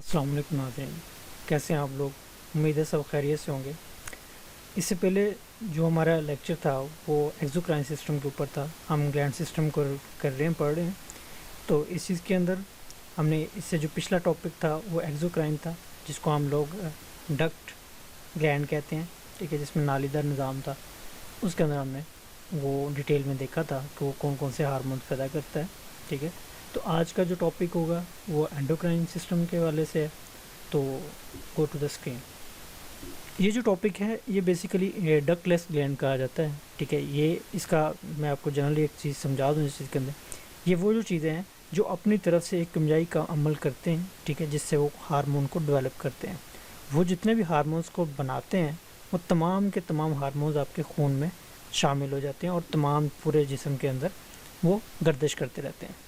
السلام علیکم ناظرین، کیسے ہیں آپ لوگ؟ امید ہے سب خیریت سے ہوں گے۔ اس سے پہلے جو ہمارا لیکچر تھا وہ ایکزوکرائن سسٹم کے اوپر تھا، ہم گلینڈ سسٹم کو کر رہے ہیں، پڑھ رہے ہیں۔ تو اس چیز کے اندر ہم نے اس سے جو پچھلا ٹاپک تھا وہ ایکزوکرائن تھا، جس کو ہم لوگ ڈکٹ گلینڈ کہتے ہیں، ٹھیک ہے، جس میں نالی دار نظام تھا۔ اس کے اندر ہم نے وہ ڈیٹیل میں دیکھا تھا کہ وہ کون کون سے ہارمونز پیدا کرتا ہے، ٹھیک ہے۔ تو آج کا جو ٹاپک ہوگا وہ اینڈوکرائن سسٹم کے حوالے سے ہے۔ تو گو ٹو دا اسکرین۔ یہ جو ٹاپک ہے یہ بیسیکلی ڈک لیس گلینڈ کہا جاتا ہے، ٹھیک ہے۔ یہ اس کا میں آپ کو جنرلی ایک چیز سمجھا دوں اس چیز کے اندر، یہ وہ جو چیزیں ہیں جو اپنی طرف سے ایک کیمیائی کا عمل کرتے ہیں، ٹھیک ہے، جس سے وہ ہارمون کو ڈیولپ کرتے ہیں۔ وہ جتنے بھی ہارمونز کو بناتے ہیں وہ تمام کے تمام ہارمونز آپ کے خون میں شامل ہو جاتے ہیں اور تمام پورے جسم کے اندر وہ گردش کرتے رہتے ہیں۔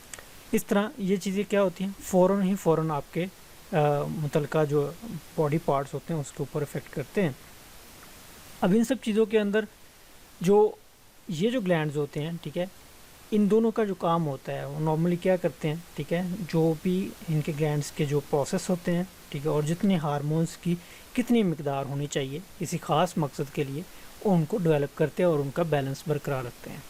اس طرح یہ چیزیں کیا ہوتی ہیں، فوراً آپ کے متعلقہ جو باڈی پارٹس ہوتے ہیں اس کے اوپر افیکٹ کرتے ہیں۔ اب ان سب چیزوں کے اندر جو یہ جو گلینڈز ہوتے ہیں، ٹھیک ہے، ان دونوں کا جو کام ہوتا ہے وہ نارملی کیا کرتے ہیں، ٹھیک ہے، جو بھی ان کے گلینڈز کے جو پروسیس ہوتے ہیں، ٹھیک ہے، اور جتنے ہارمونز کی کتنی مقدار ہونی چاہیے کسی خاص مقصد کے لیے، وہ ان کو ڈیولپ کرتے ہیں اور ان کا بیلنس برقرار رکھتے ہیں۔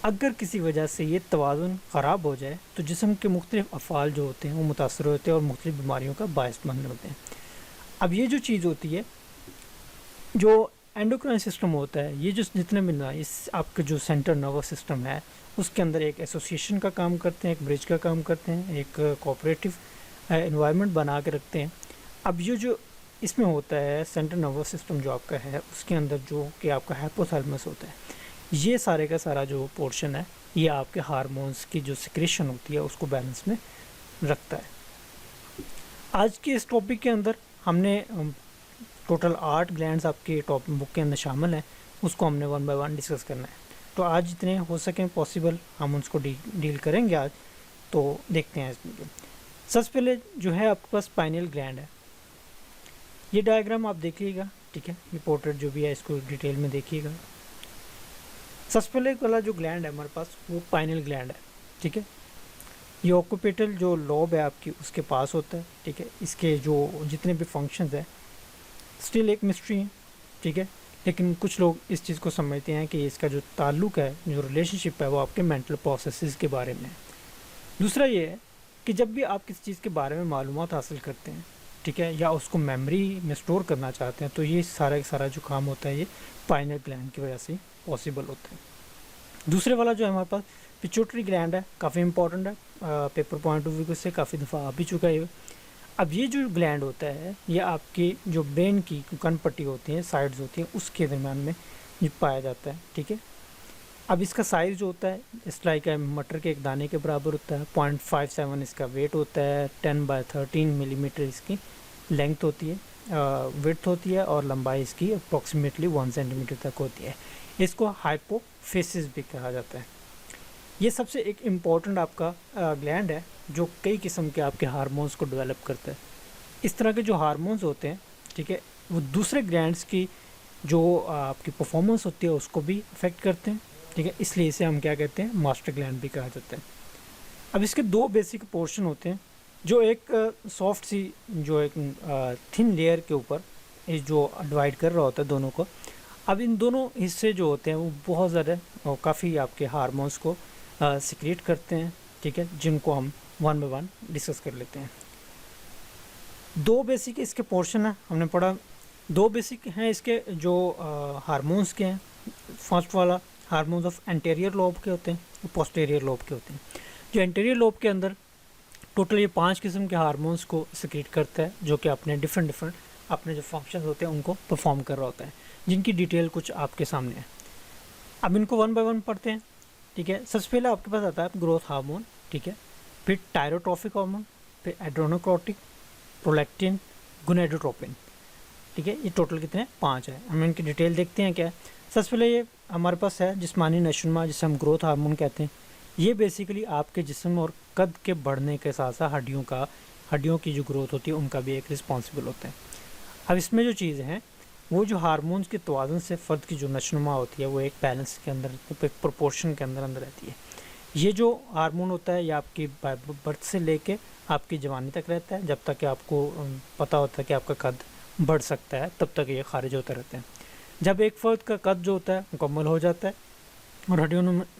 اگر کسی وجہ سے یہ توازن خراب ہو جائے تو جسم کے مختلف افعال جو ہوتے ہیں وہ متاثر ہوتے ہیں اور مختلف بیماریوں کا باعث بن ہوتے ہیں۔ اب یہ جو چیز ہوتی ہے، جو اینڈوکرائن سسٹم ہوتا ہے، یہ جو جتنے بھی اس آپ کے جو سینٹر نروس سسٹم ہے اس کے اندر ایک ایسوسیشن کا کام کرتے ہیں، ایک برج کا کام کرتے ہیں، ایک کوآپریٹو انوائرمنٹ بنا کے رکھتے ہیں۔ اب یہ جو اس میں ہوتا ہے سینٹر نروس سسٹم جو آپ کا ہے، اس کے اندر جو کہ آپ کا ہائپوتھیلمس ہوتا ہے، یہ سارے کا سارا جو پورشن ہے یہ آپ کے ہارمونز کی جو سیکریشن ہوتی ہے اس کو بیلنس میں رکھتا ہے۔ آج کے اس ٹاپک کے اندر ہم نے ٹوٹل 8 گلینڈز آپ کے ٹاپک بک کے اندر شامل ہیں، اس کو ہم نے 1 بائی 1 ڈسکس کرنا ہے۔ تو آج جتنے ہو سکیں پاسبل ہم اس کو ڈیل کریں گے آج۔ تو دیکھتے ہیں اس میں سب سے پہلے جو ہے آپ کے پاس پائنیل گلینڈ ہے۔ یہ ڈائیگرام آپ دیکھیے گا، ٹھیک ہے، یہ پورٹریٹ جو بھی ہے اس کو ڈیٹیل میں دیکھیے گا۔ سب سے پہلے والا جو گلینڈ ہے ہمارے پاس وہ پائنل گلینڈ ہے، ٹھیک ہے۔ یہ آکوپیٹل جو لوب ہے آپ کی اس کے پاس ہوتا ہے، ٹھیک ہے۔ اس کے جو جتنے بھی فنکشنز ہیں اسٹل ایک مسٹری ہیں، ٹھیک ہے، لیکن کچھ لوگ اس چیز کو سمجھتے ہیں کہ اس کا جو تعلق ہے، جو ریلیشن شپ ہے، وہ آپ کے مینٹل پروسیسز کے بارے میں ہے۔ دوسرا یہ ہے کہ جب بھی آپ کسی چیز کے بارے میں معلومات حاصل کرتے ہیں، ٹھیک ہے، یا اس کو میموری میں اسٹور کرنا چاہتے ہیں، تو یہ سارا جو کام ہوتا ہے یہ پائنل گلینڈ کی وجہ سے پاسبل ہوتا ہے۔ دوسرے والا جو ہے ہمارے پاس پیچوٹری گلینڈ ہے، کافی امپورٹنٹ ہے، پیپر پوائنٹ آف ویو سے کافی دفعہ آ بھی چکا ہے۔ اب یہ جو گلینڈ ہوتا ہے یہ آپ کی جو برین کی کن پٹی ہوتی ہیں، سائڈز ہوتی ہیں، اس کے درمیان میں یہ پایا جاتا ہے، ٹھیک ہے۔ اب اس کا سائز جو ہوتا ہے اس لائک مٹر کے ایک دانے کے برابر ہوتا ہے، 0.57 اس کا ویٹ ہوتا ہے، 10/13 ملی میٹر اس کی لینگتھ ہوتی ہے، ویڈتھ ہوتی ہے، اور لمبائی اس کی اپروکسیمیٹلی 1 سینٹی میٹر تک ہوتی ہے۔ اس کو ہائپوفیسس بھی کہا جاتا ہے۔ یہ سب سے ایک امپورٹنٹ آپ کا گلینڈ ہے جو کئی قسم کے آپ کے ہارمونز کو ڈیولپ کرتا ہے۔ اس طرح کے جو ہارمونز ہوتے ہیں، ٹھیک ہے، وہ دوسرے گلینڈز کی جو آپ کی پرفارمنس ہوتی ہے اس کو بھی افیکٹ کرتے ہیں، ٹھیک ہے، اس لیے اسے ہم کیا کہتے ہیں، ماسٹر گلینڈ بھی کہا جاتا ہے۔ اب اس کے 2 بیسک پورشن ہوتے ہیں، جو ایک سافٹ سی جو ایک تھن لیئر کے اوپر جو ڈیوائڈ کر رہا ہوتا ہے دونوں کو۔ اب ان دونوں حصے جو ہوتے ہیں وہ بہت زیادہ کافی آپ کے ہارمونز کو سیکریٹ کرتے ہیں، ٹھیک ہے، جن کو ہم 1 بائی 1 ڈسکس کر لیتے ہیں۔ 2 بیسک اس کے پورشن ہیں، ہم نے پڑھا 2 بیسک ہیں اس کے جو ہارمونز کے ہیں۔ فرسٹ والا ہارمونز آف انٹیریئر لوب کے ہوتے ہیں، پوسٹیریئر لوب کے ہوتے ہیں۔ جو انٹیریئر لوب کے اندر ٹوٹل یہ 5 قسم کے ہارمونز کو سیکریٹ کرتا ہے، جو کہ اپنے ڈفرینٹ اپنے جو فنکشنز ہوتے ہیں ان کو پرفارم کر رہا ہوتا ہے، جن کی ڈیٹیل کچھ آپ کے سامنے ہے۔ اب ان کو 1 بائی 1 پڑھتے ہیں، ٹھیک ہے۔ سب سے پہلے آپ کے پاس آتا ہے گروتھ ہارمون، ٹھیک ہے، پھر ٹائروٹروفک ہارمون، پھر ایڈرینوکورٹک، پرولیکٹن، گونیڈوٹروپن، ٹھیک ہے۔ یہ ٹوٹل کتنے 5 ہیں، ہم ان کی ڈیٹیل دیکھتے ہیں کیا ہے۔ سب سے پہلے یہ ہمارے پاس ہے جسمانی نشوونما، جسے ہم گروتھ ہارمون کہتے ہیں۔ یہ بیسیکلی آپ کے جسم اور قد کے بڑھنے کے ساتھ ساتھ ہڈیوں کی جو گروتھ ہوتی ہے ان کا بھی ایک رسپانسبل ہوتا ہے۔ اب اس میں جو چیزیں ہیں وہ جو ہارمونز کے توازن سے فرد کی جو نشوونما ہوتی ہے وہ ایک بیلنس کے اندر، ایک پروپورشن کے اندر رہتی ہے۔ یہ جو ہارمون ہوتا ہے یہ آپ کی برتھ سے لے کے آپ کی جوانی تک رہتا ہے، جب تک کہ آپ کو پتہ ہوتا ہے کہ آپ کا قد بڑھ سکتا ہے تب تک یہ خارج ہوتے رہتے ہیں۔ جب ایک فرد کا قد جو ہوتا ہے مکمل ہو جاتا ہے اور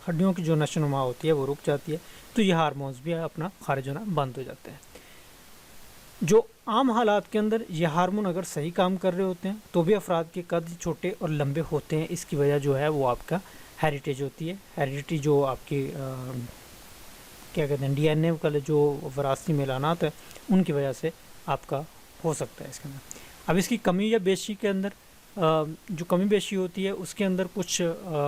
ہڈیوں کی جو نشو نما ہوتی ہے وہ رک جاتی ہے، تو یہ ہارمونز بھی اپنا خارج ہونا بند ہو جاتے ہیں۔ جو عام حالات کے اندر یہ ہارمون اگر صحیح کام کر رہے ہوتے ہیں تو بھی افراد کے قد چھوٹے اور لمبے ہوتے ہیں۔ اس کی وجہ جو ہے وہ آپ کا ہیریٹیج ہوتی ہے، ہیریڈیٹی جو آپ کی کیا کہتے ہیں ڈی این اے کا جو وراثتی میلانات ہے ان کی وجہ سے آپ کا ہو سکتا ہے اس کے اندر۔ اب اس کی کمی یا بیشی کے اندر جو کمی بیشی ہوتی ہے اس کے اندر کچھ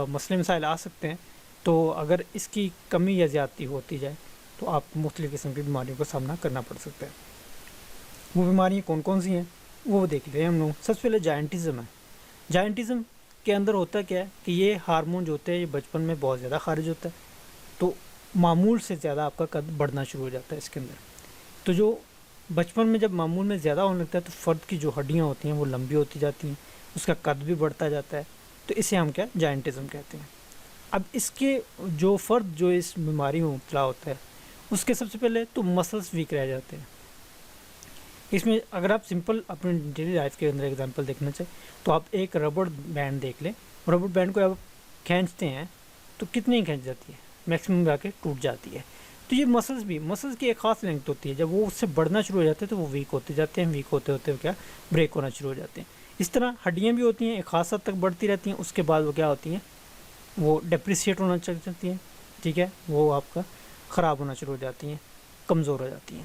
مسئلے مسائل آ سکتے ہیں، تو اگر اس کی کمی یا زیادتی ہوتی جائے تو آپ مختلف قسم کی بیماریوں کا سامنا کرنا پڑ سکتا ہے۔ وہ بیماریاں کون کون سی ہیں وہ دیکھ لیں ہم لوگ۔ سب سے پہلے جائنٹزم ہے۔ جائنٹزم کے اندر ہوتا کیا ہے کہ یہ ہارمون جو ہوتے ہیں یہ بچپن میں بہت زیادہ خارج ہوتا ہے، تو معمول سے زیادہ آپ کا قد بڑھنا شروع ہو جاتا ہے اس کے اندر۔ تو جو بچپن میں جب معمول میں زیادہ ہونے لگتا ہے تو فرد کی جو ہڈیاں ہوتی ہیں وہ لمبی ہوتی جاتی ہیں، اس کا قد بھی بڑھتا جاتا ہے، تو اسے ہم کیا جائنٹزم کہتے ہیں۔ اب اس کے جو فرد جو اس بیماری میں مبتلا ہوتا ہے اس کے سب سے پہلے تو مسلس ویک رہ جاتے ہیں۔ اس میں اگر آپ سمپل اپنے ڈیلی لائف کے اندر ایگزامپل دیکھنا چاہیں تو آپ ایک ربڑ بینڈ دیکھ لیں، ربڑ بینڈ کو آپ کھینچتے ہیں تو کتنی کھینچ جاتی ہے، میکسیمم جا کے ٹوٹ جاتی ہے۔ تو یہ مسلس کی ایک خاص لینتھ ہوتی ہے، جب وہ اس سے بڑھنا شروع ہو جاتے ہیں تو وہ ویک ہوتے جاتے ہیں، ویک ہوتے ہوتے کیا بریک ہونا شروع ہو جاتے ہیں۔ اس طرح ہڈیاں بھی ہوتی ہیں ایک خاص حد تک بڑھتی رہتی ہیں، اس کے بعد وہ کیا ہوتی ہیں وہ ڈیپریسیٹ ہونا چل جاتی ہیں، ٹھیک ہے، وہ آپ کا خراب ہونا شروع ہو جاتی ہیں، کمزور ہو جاتی ہیں،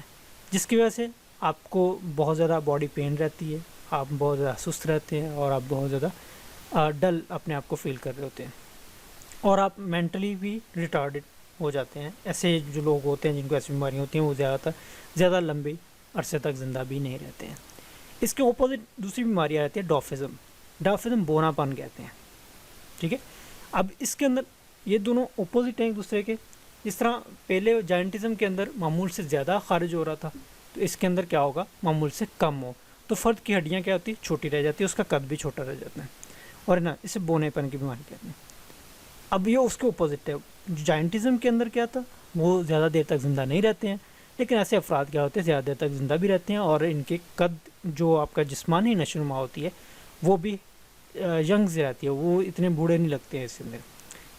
جس کی وجہ سے آپ کو بہت زیادہ باڈی پین رہتی ہے، آپ بہت زیادہ سست رہتے ہیں اور آپ بہت زیادہ ڈل اپنے آپ کو فیل کر رہے ہوتے ہیں، اور آپ مینٹلی بھی ریٹارڈڈ ہو جاتے ہیں۔ ایسے جو لوگ ہوتے ہیں جن کو ایسی بیماریاں ہوتی ہیں وہ زیادہ لمبے عرصے تک زندہ بھی نہیں رہتے ہیں۔ اس کے اوپوزٹ دوسری بیماری آتی ہے ڈافزم بونا پن کہتے ہیں، ٹھیک ہے۔ اب اس کے اندر یہ دونوں اپوزٹ ہیں ایک دوسرے کے۔ اس طرح پہلے جائنٹزم کے اندر معمول سے زیادہ خارج ہو رہا تھا، تو اس کے اندر کیا ہوگا معمول سے کم ہو، تو فرد کی ہڈیاں کیا ہوتی ہیں چھوٹی رہ جاتی ہے، اس کا قد بھی چھوٹا رہ جاتا ہے، اور نا اسے بونے پن کی بیماری کہتے ہیں۔ اب یہ اس کے اپوزٹ ہے، جائنٹزم کے اندر کیا تھا وہ زیادہ دیر تک زندہ نہیں رہتے ہیں، لیکن ایسے افراد کیا ہوتے ہیں زیادہ دیر تک زندہ بھی رہتے ہیں، اور ان کے قد جو آپ کا جسمانی نشو و نما ہوتی ہے وہ بھی ینگ سے رہتی ہے، وہ اتنے بوڑھے نہیں لگتے ہیں اس کے اندر،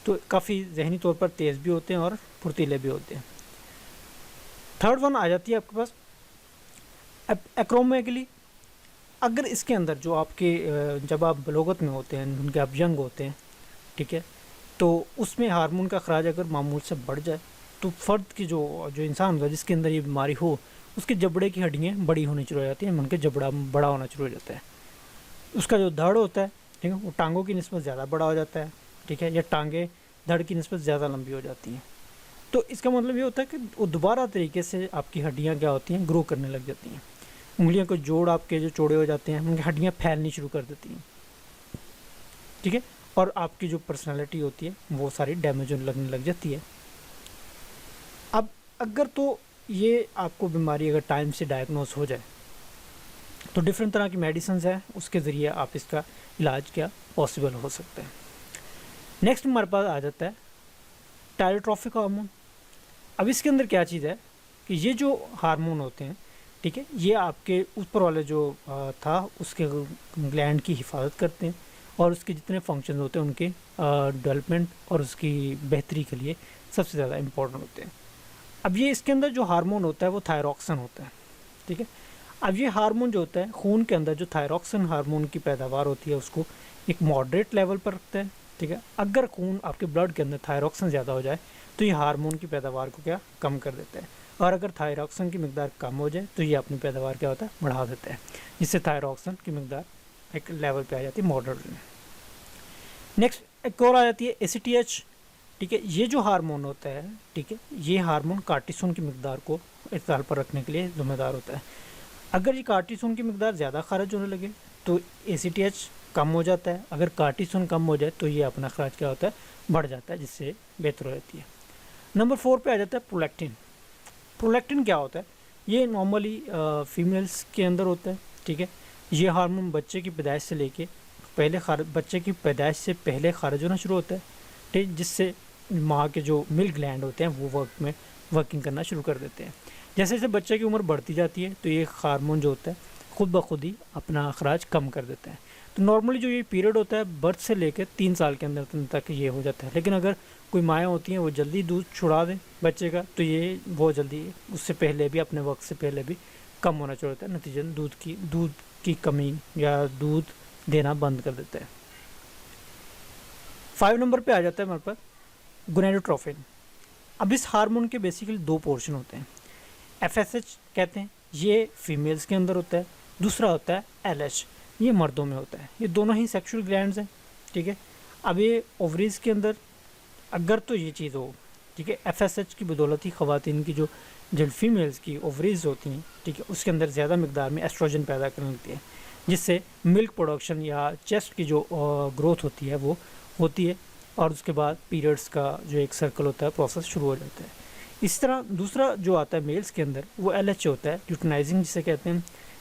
تو کافی ذہنی طور پر تیز بھی ہوتے ہیں اور پھرتیلے بھی ہوتے ہیں۔ تھرڈ ون آ جاتی ہے آپ کے پاس ایکرومیگلی۔ اگر اس کے اندر جو آپ کے جب آپ بلوغت میں ہوتے ہیں ان کے آپ ینگ ہوتے ہیں، ٹھیک ہے، تو اس میں ہارمون کا اخراج اگر معمول سے بڑھ جائے تو فرد کی جو انسان ہوتا ہے جس کے اندر یہ بیماری ہو اس کے جبڑے کی ہڈیاں بڑی ہونی شروع ہو جاتی ہیں، ان کے جبڑا بڑا ہونا شروع ہو جاتا ہے، اس کا جو دھڑ ہوتا ہے ٹھیک ہے وہ ٹانگوں کی نسبت زیادہ بڑا ہو جاتا ہے، ٹھیک ہے، یا ٹانگیں دھڑ کی نسبت زیادہ لمبی ہو جاتی ہیں۔ تو اس کا مطلب یہ ہوتا ہے کہ وہ دوبارہ طریقے سے آپ کی ہڈیاں کیا ہوتی ہیں گرو کرنے لگ جاتی ہیں، انگلیوں کے جوڑ آپ کے جو چوڑے ہو جاتے ہیں ان کی ہڈیاں پھیلنی شروع کر دیتی ہیں، ٹھیک ہے، اور آپ کی جو پرسنالٹی ہوتی ہے وہ ساری ڈیمیج ہونے لگنے لگ جاتی ہے۔ اب اگر تو یہ آپ کو بیماری اگر ٹائم سے ڈائگنوز ہو جائے تو ڈفرینٹ طرح کی میڈیسنز ہیں، اس کے ذریعے آپ اس کا علاج کیا پاسبل ہو سکتا ہے۔ نیکسٹ ہمارے پاس آ جاتا ہے ٹائروٹروفک ہارمون۔ اب اس کے اندر کیا چیز ہے کہ یہ جو ہارمون ہوتے ہیں ٹھیک ہے یہ آپ کے اوپر والے جو تھا اس کے گلینڈ کی حفاظت کرتے ہیں، اور اس کے جتنے فنکشنز ہوتے ہیں ان کے ڈیولپمنٹ اور اس کی بہتری کے لیے سب سے زیادہ امپورٹنٹ ہوتے ہیں۔ اب یہ اس کے اندر جو ہارمون ہوتا ہے وہ تھائروکسن ہوتا ہے، ٹھیک ہے۔ اب یہ ہارمون جو ہوتا ہے خون کے اندر جو تھائروکسن ہارمون کی پیداوار ہوتی ہے اس کو ایک ماڈریٹ لیول پر رکھتا ہے، ٹھیک ہے۔ اگر خون آپ کے بلڈ کے اندر تھائروکسن زیادہ ہو جائے تو یہ ہارمون کی پیداوار کو کیا کم کر دیتا ہے، اور اگر تھائروکسن کی مقدار کم ہو جائے تو یہ اپنی پیداوار کیا ہوتا ہے بڑھا دیتا ہے، جس سے تھائروکسن کی مقدار ایک لیول پہ آ جاتی ہے ماڈریٹ میں۔ نیکسٹ ایک اور آ جاتی ہے ACTH، ٹھیک ہے۔ یہ جو ہارمون ہوتا ہے ٹھیک ہے یہ ہارمون کارٹیسون کی مقدار کو اعتدال پر رکھنے کے لیے ذمہ دار ہوتا ہے۔ اگر یہ کارٹیسون کی مقدار زیادہ خارج ہونے لگے تو ACTH کم ہو جاتا ہے، اگر کارٹیسون کم ہو جائے تو یہ اپنا اخراج کیا ہوتا ہے بڑھ جاتا ہے، جس سے بہتر ہو جاتی ہے۔ نمبر 4 پہ آ جاتا ہے پرولیکٹن۔ پرولیکٹن کیا ہوتا ہے؟ یہ نارملی فیمیلز کے اندر ہوتا ہے، ٹھیک ہے۔ یہ ہارمون بچے کی پیدائش سے لے کے بچے کی پیدائش سے پہلے خارج ہونا شروع ہوتا ہے، ٹھیک، جس سے ماں کے جو ملک گلینڈ ہوتے ہیں وہ ورکنگ کرنا شروع کر دیتے ہیں، جیسے جیسے بچے کی عمر بڑھتی جاتی ہے تو یہ ہارمون جو ہوتا ہے خود بخود ہی اپنا اخراج کم کر دیتا ہے. تو نارملی جو یہ پیریڈ ہوتا ہے برتھ سے لے کے 3 سال کے اندر تک یہ ہو جاتا ہے. لیکن اگر کوئی مائیں ہوتی ہیں وہ جلدی دودھ چھڑا دیں بچے کا تو یہ بہت جلدی اس سے پہلے بھی اپنے وقت سے پہلے بھی کم ہونا شروع ہوتا ہے. نتیجہ دودھ کی کمی یا دودھ دینا بند کر دیتا ہے. 5 نمبر پہ آ جاتا ہے ہمارے پاس گونیڈوٹروفن. اب اس ہارمون کے بیسیکلی 2 پورشن ہوتے ہیں. FSH کہتے ہیں، یہ فیمیلز کے اندر ہوتا ہے. دوسرا ہوتا ہے LH، یہ مردوں میں ہوتا ہے. یہ دونوں ہی سیکشول گلینڈز ہیں، ٹھیک ہے. اب یہ اووریز کے اندر اگر تو یہ چیز ہو، ٹھیک ہے، FSH کی بدولت ہی خواتین کی جو فیمیلز کی اووریز ہوتی ہیں، ٹھیک ہے، اس کے اندر زیادہ مقدار میں ایسٹروجن پیدا کرنے لگتی ہے، جس سے ملک پروڈکشن یا چیسٹ کی جو گروتھ ہوتی ہے وہ ہوتی ہے، اور اس کے بعد پیریڈز کا جو ایک سرکل ہوتا ہے پروسیس شروع ہو جاتا ہے. اس طرح دوسرا جو آتا ہے میلز کے اندر وہ LH ہوتا ہے، لیوٹینائزنگ جسے کہتے ہیں.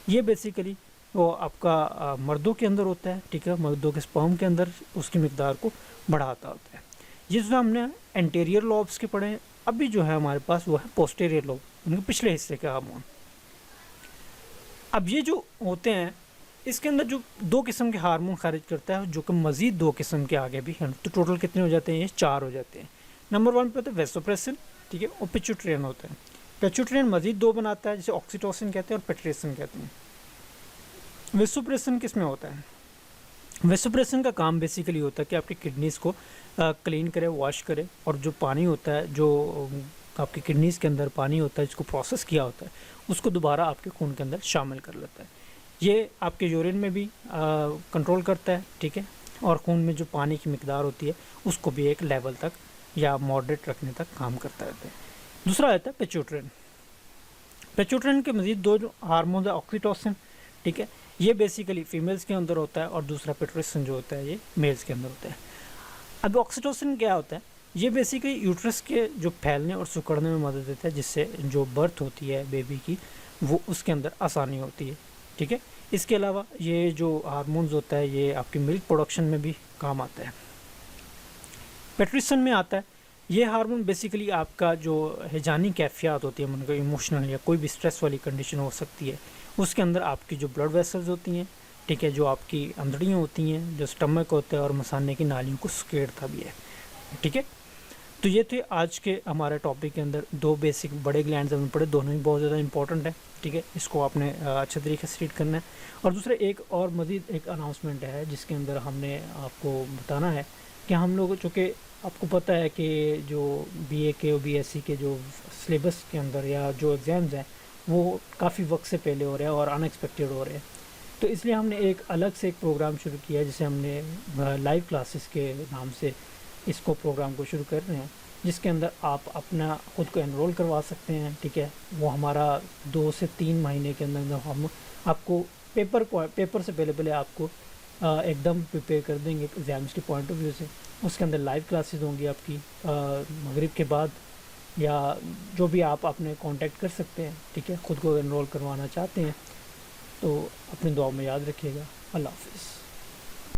یہ بیسیکلی وہ آپ کا مردوں کے اندر ہوتا ہے، ٹھیک ہے، مردوں کے سپرم کے اندر اس کی مقدار کو بڑھاتا ہوتا ہے. یہ جو ہم نے انٹیریئر لوبس کے پڑھے ہیں، ابھی جو ہے ہمارے پاس وہ ہے پوسٹیریئر لوب، ان کے پچھلے حصے کے ہارمون. اب یہ جو ہوتے ہیں اس کے اندر جو 2 قسم کے ہارمون خارج کرتا ہے، جو کہ مزید 2 قسم کے آگے بھی ہیں. تو ٹوٹل کتنے ہو جاتے ہیں؟ یہ 4 ہو جاتے ہیں. نمبر 1 پہ ہوتا ہے ویسوپریسن، ٹھیک ہے، اور پیچوٹرین ہوتا ہے. پیچوٹرین مزید 2 بناتا ہے، جسے آکسیٹوسن کہتے ہیں اور پیٹریسن کہتے ہیں. ویسوپریسن کس میں ہوتا ہے؟ ویسوپریسن کا کام بیسیکلی ہوتا ہے کہ آپ کی کڈنیز کو کلین کرے، واش کرے، اور جو پانی ہوتا ہے، جو آپ کی کڈنیز کے اندر پانی ہوتا ہے جس کو پروسیس کیا ہوتا ہے، اس کو دوبارہ آپ کے خون کے اندر شامل کر لیتا ہے. یہ آپ کے یورین میں بھی کنٹرول کرتا ہے، ٹھیک ہے، اور خون میں جو پانی کی مقدار ہوتی ہے اس کو بھی ایک لیول تک یا ماڈریٹ رکھنے تک کام کرتا رہتا ہے. دوسرا آتا ہے پیچوٹرین. پیچوٹرین کے مزید 2 جو ہارمونز ہیں، آکسیٹوسن، ٹھیک ہے، یہ بیسیکلی فیمیلز کے اندر ہوتا ہے، اور دوسرا پیٹریسن جو ہوتا ہے یہ میلز کے اندر ہوتا ہے. اب آکسیٹوسن کیا ہوتا ہے؟ یہ بیسیکلی یوٹرس کے جو پھیلنے اور سکڑنے میں مدد دیتا ہے، جس سے جو برتھ ہوتی ہے بیبی کی وہ اس کے اندر آسانی ہوتی ہے، ٹھیک ہے. اس کے علاوہ یہ جو ہارمونز ہوتا ہے یہ آپ کی ملک پروڈکشن میں بھی کام آتا ہے. پیٹریسن میں آتا ہے یہ ہارمون بیسیکلی آپ کا جو ہیجانی کیفیات ہوتی ہے، مطلب ایموشنل یا کوئی بھی اسٹریس والی کنڈیشن ہو سکتی ہے، اس کے اندر آپ کی جو بلڈ ویسلز ہوتی ہیں، ٹھیک ہے، جو آپ کی اندڑیاں ہوتی ہیں، جو سٹمک ہوتا ہے، اور مثانے کی نالیوں کو سکیڑتا بھی ہے، ٹھیک ہے. تو یہ تھے آج کے ہمارے ٹاپک کے اندر 2 بیسک بڑے گلینڈز ہم نے پڑھے، دونوں ہی بہت زیادہ امپورٹنٹ ہیں، ٹھیک ہے. اس کو آپ نے اچھے طریقے سے ریڈ کرنا ہے. اور دوسرا ایک اور مزید ایک اناؤنسمنٹ ہے جس کے اندر ہم نے آپ کو بتانا ہے کہ ہم لوگ، چونکہ آپ کو پتہ ہے کہ جو BA کے اور BSc کے جو سلیبس کے اندر یا جو ایگزامز ہیں وہ کافی وقت سے پہلے ہو رہے ہیں اور ان ایکسپیکٹڈ ہو رہے ہیں. تو اس لیے ہم نے ایک الگ سے ایک پروگرام شروع کیا ہے جسے ہم نے لائیو کلاسز کے نام سے اس کو پروگرام کو شروع کر رہے ہیں، جس کے اندر آپ اپنا خود کو انرول کروا سکتے ہیں، ٹھیک ہے. وہ ہمارا 2 سے 3 مہینے کے اندر ہم آپ کو پیپر سے پہلے آپ کو ایک دم پریپیئر کر دیں گے ایگزامس کے پوائنٹ آف ویو سے. اس کے اندر لائیو کلاسز ہوں گی آپ کی مغرب کے بعد، یا جو بھی آپ اپنے کانٹیکٹ کر سکتے ہیں، ٹھیک ہے. خود کو انرول کروانا چاہتے ہیں تو اپنی دعاؤں میں یاد رکھیے گا. اللہ حافظ.